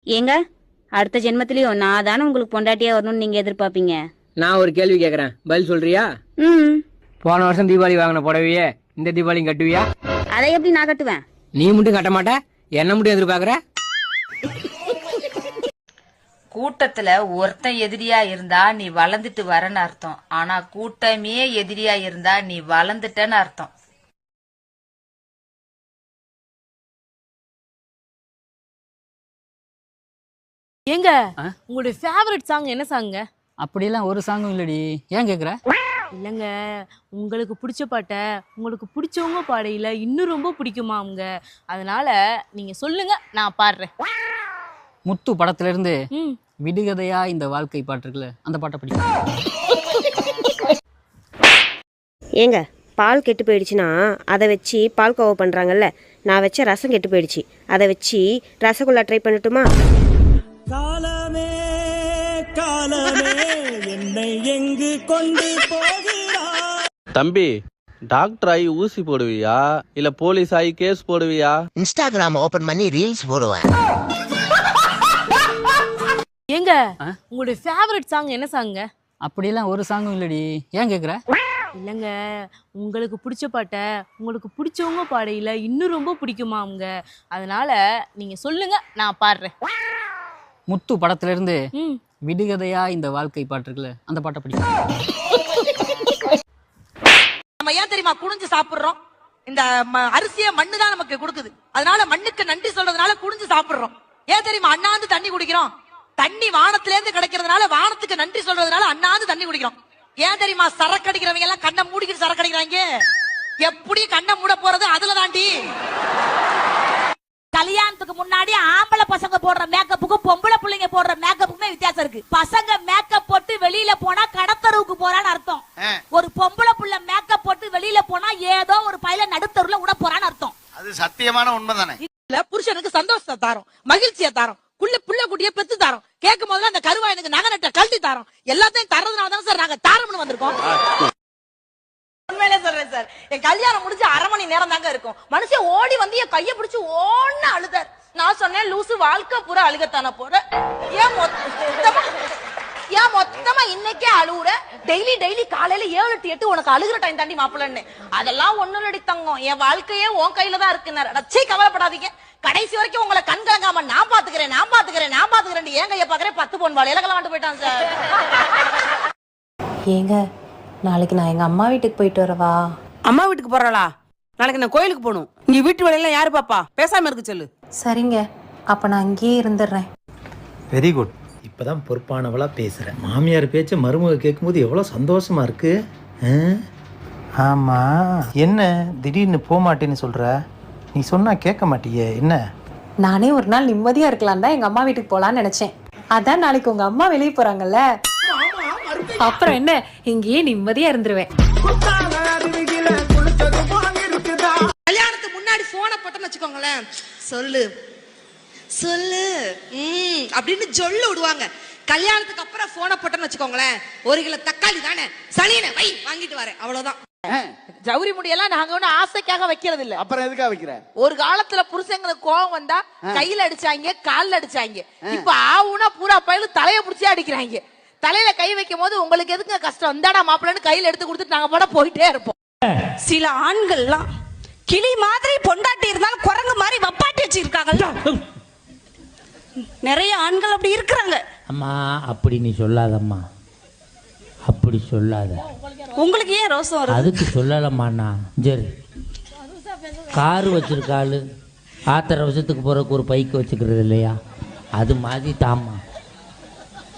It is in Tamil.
ஏங்க அடுத்த ஜென்மத்திலயும் நான் தானே உங்களுக்கு பொண்டாட்டியா வரணும்னு நீங்க எதிர்பார்ப்பீங்க. நான் ஒரு கேள்வி கேக்குறேன், பதில் சொல்றியா? போன வருஷம் தீபாவளி வாங்கின புடவையே இந்த தீபாவளி கட்டுவியா? அதை எப்படி நான் கட்டுவேன்? நீ மட்டும் கட்ட மாட்ட, என்ன மட்டும் எதிர்பார்க்கற? கூட்டத்துல ஒருத்தன் எதிரியா இருந்தா நீ வளர்ந்துட்டு வரன்னு அர்த்தம். ஆனா கூட்டமே எதிரியா இருந்தா நீ வளர்ந்துட்டன்னு அர்த்தம். ஏங்க உங்களுடைய ஃபேவரட் சாங் என்ன சாங்க? அப்படியெல்லாம் ஒரு சாங்கும் இல்லடி, ஏன் கேக்குற? இல்லைங்க, உங்களுக்கு பிடிச்ச பாட்டை உங்களுக்கு பிடிச்சவங்க பாடையில இன்னும் ரொம்ப பிடிக்குமா அவங்க, அதனால நீங்க சொல்லுங்க, நான் பாடுறேன். முத்து படத்துல இருந்து விடுகதையா இந்த வாழ்க்கை பாட்டு இருக்குல்ல, அந்த பாட்டை பிடிக்கும். ஏங்க பால் கெட்டு போயிடுச்சுன்னா அதை வச்சு பால் கோவா பண்ணுறாங்கல்ல, நான் வச்ச ரசம் கெட்டு போயிடுச்சு, அதை வச்சு ரசகுல்லா ட்ரை பண்ணட்டுமா? காலமே காலமே என்னை எங்கு கொண்டு போகிறாய்? தம்பி, டாக்டர் ஆகி ஊசி போடுவியா இல்ல போலீஸ் ஆகி கேஸ் போடுவியா? இன்ஸ்டாகிராம் ஓபன் பண்ணி ரீல்ஸ் போடுவேன். ஏங்க உங்களுடைய ஃபேவரட் சாங் என்ன சாங்க? அப்படியெல்லாம் ஒரு சாங்கும் இல்லடி, ஏன் கேக்குற? இல்லைங்க, உங்களுக்கு பிடிச்ச பாட்டை உங்களுக்கு பிடிச்சவங்க பாடையில இன்னும் ரொம்ப பிடிக்குமா அவங்க, அதனால நீங்க சொல்லுங்க, நான் பாடுறேன். முத்து படத்துல இருந்து விடுகதையா இந்த வாழ்க்கை பாட்டு இருக்குல்ல, அந்த பாட்டை பிடிக்கும். நம்ம ஏன் தெரியுமா குனிஞ்சு சாப்பிடுறோம்? இந்த அரிசிய மண்ணு தான் நமக்கு கொடுக்குது, அதனால மண்ணுக்கு நன்றி சொல்றதுனால குனிஞ்சு சாப்பிடுறோம். ஏன் தெரியுமா அண்ணாந்து தண்ணி குடிக்கிறோம்? தண்ணி வானத்துல இருந்து கிடைக்கிறதுனால வானத்துக்கு நன்றி சொல்றதுனால அண்ணாந்து தண்ணி குடிக்கிறோம். ஏன் தெரியுமா சரக்கு அடிக்கிறவங்க எல்லாம் கண்ணை மூடிக்கிட்டு சரக்கு அடிக்கிறாங்க? எப்படி கண்ணை மூட போறது? அதுல தாண்டி கல்யாணத்துக்கு முன்னாடி ஆம்பளை பசங்க போடுற மேக்கப்புக்கும் பொம்பளை பிள்ளைங்க போடுற மேக்கப்புக்குமே வித்தியாசம் இருக்கு. பசங்க மேக்கப் போட்டு வெளியில போனா கடத்தருவுக்கு போறான்னு அர்த்தம். ஒரு பொம்பளை புள்ள மேக்கப் போட்டு வெளியில போனா ஏதோ ஒரு பையில நடுத்தருவுல விட போறான்னு அர்த்தம். அது சத்தியமான உண்மைதானே. புருஷனுக்கு சந்தோஷத்தை தாரோம், மகிழ்ச்சியை தாரோம், புள்ள குட்டிய பெத்து தாரோம், கேட்கும் போதுல அந்த கருவாயனுக்கு நகை நட்ட கழட்டி தாரோம், எல்லாத்தையும் தரதுனாலதான் சார் நாங்க தாரம்னு வந்திருக்கோம். உண்மையிலே சொல்றேன் சார், என் கல்யாணம் முடிஞ்சு 1/2 மணி நேரம் தாங்க இருக்கும். மனுஷன் ஓடி வந்து என் கையை பிடிச்சு ஓன்னு அழுதார். நான் சொன்னேன், லூசு வாழ்க்கை பூரா அழுகத்தான போற, ஏன் மொத்தமா இன்னைக்கே அழுவுற? டெய்லி காலையில 7 to 8 உனக்கு அழுகுற டைம் தாண்டி மாப்பிள்ளன்னு. அதெல்லாம் ஒண்ணும் நடி தங்கம், என் வாழ்க்கையே உன் கையில தான் இருக்குன்னாரு. ரச்சை கவலைப்படாதீங்க, கடைசி வரைக்கும் உங்களை கண் கலங்காம நான் பாத்துக்கிறேன் என் கையை பாக்குறேன். 10 பொன் வாழையில கலவாண்டு போயிட்டான் சார். ஏங்க நாளைக்கு நான் எங்க அம்மா வீட்டுக்கு போயிட்டு வரவா? அம்மா வீட்டுக்கு போறாளா? நாளைக்கு நான் கோயிலுக்கு போகணும். இங்க வீட்டு வேலையெல்லாம் யாரு பாப்பா? பேசாம இருக்கு சொல்லு. சரிங்க, அப்ப நான் அங்கேயே இருந்துடுறேன். Very good. இப்பதான் பொறுப்பானவளா பேசுறேன். மாமியார் பேச்ச மருமக கேட்கும்போது எவ்வளவு சந்தோஷமா இருக்கு. ஆமா, என்ன திடீர்னு போக மாட்டேன்னு சொல்ற? நீ சொன்னா கேட்க மாட்டியே, என்ன? நானே ஒரு நாள் நிம்மதியா இருக்கலாம் தான் எங்க அம்மா வீட்டுக்கு போலான்னு நினைச்சேன். அதான் நாளைக்கு உங்க அம்மா வெளியே போறாங்கல்ல, அப்புறம் என்ன இங்கேயே நிம்மதியா இருந்துருவேன். கல்யாணத்துக்கு முன்னாடி போனை போட்டோன்னு வச்சுக்கோங்களேன், சொல்லு சொல்லு அப்படின்னு சொல்லு விடுவாங்க. கல்யாணத்துக்கு அப்புறம் போனை போட்டோன்னு வச்சுக்கோங்களேன், 1 கிலோ தக்காளி தானே சளின வை வாங்கிட்டு வரேன், அவ்வளவுதான். ஜவுரி முடியெல்லாம் நாங்க ஒன்னும் ஆசைக்காக வைக்கிறது இல்ல. அப்புறம் எதுக்காக வைக்கிற? ஒரு காலத்துல புருஷங்களுக்கு கோவம் வந்தா கையில அடிச்சாங்க, கால்ல அடிச்சாங்க. இப்ப ஆவுனா பூரா பயில தலைய புடிச்சே அடிக்கிறாங்க. தலையில கை வைக்கும் போது உங்களுக்கு எதுக்கு கஷ்டம்? இந்தாடா மாப்பிள்ளன்னு கையில எடுத்து கொடுத்துட்டு நாங்க போட போயிட்டே இருப்போம். சில ஆண்கள்லாம் கிளி மாதிரி பொண்டாட்டி இருந்தாலும் குரங்கு மாதிரி வப்பாட்டி வச்சிருக்காங்கல்ல, நிறைய ஆண்கள் அப்படி இருக்கிறாங்க. அம்மா அப்படி நீ சொல்லாதம்மா, அப்படி சொல்லாத. உங்களுக்கு ஏன் ரோசம் வருது? அதுக்கு சொல்லலம்மாண்ணா. சரி, காரு வச்சிருக்காளு, ஆத்திர வருஷத்துக்கு போறதுக்கு ஒரு பைக்கு வச்சுக்கிறது இல்லையா, அது மாதிரி தாம்மா.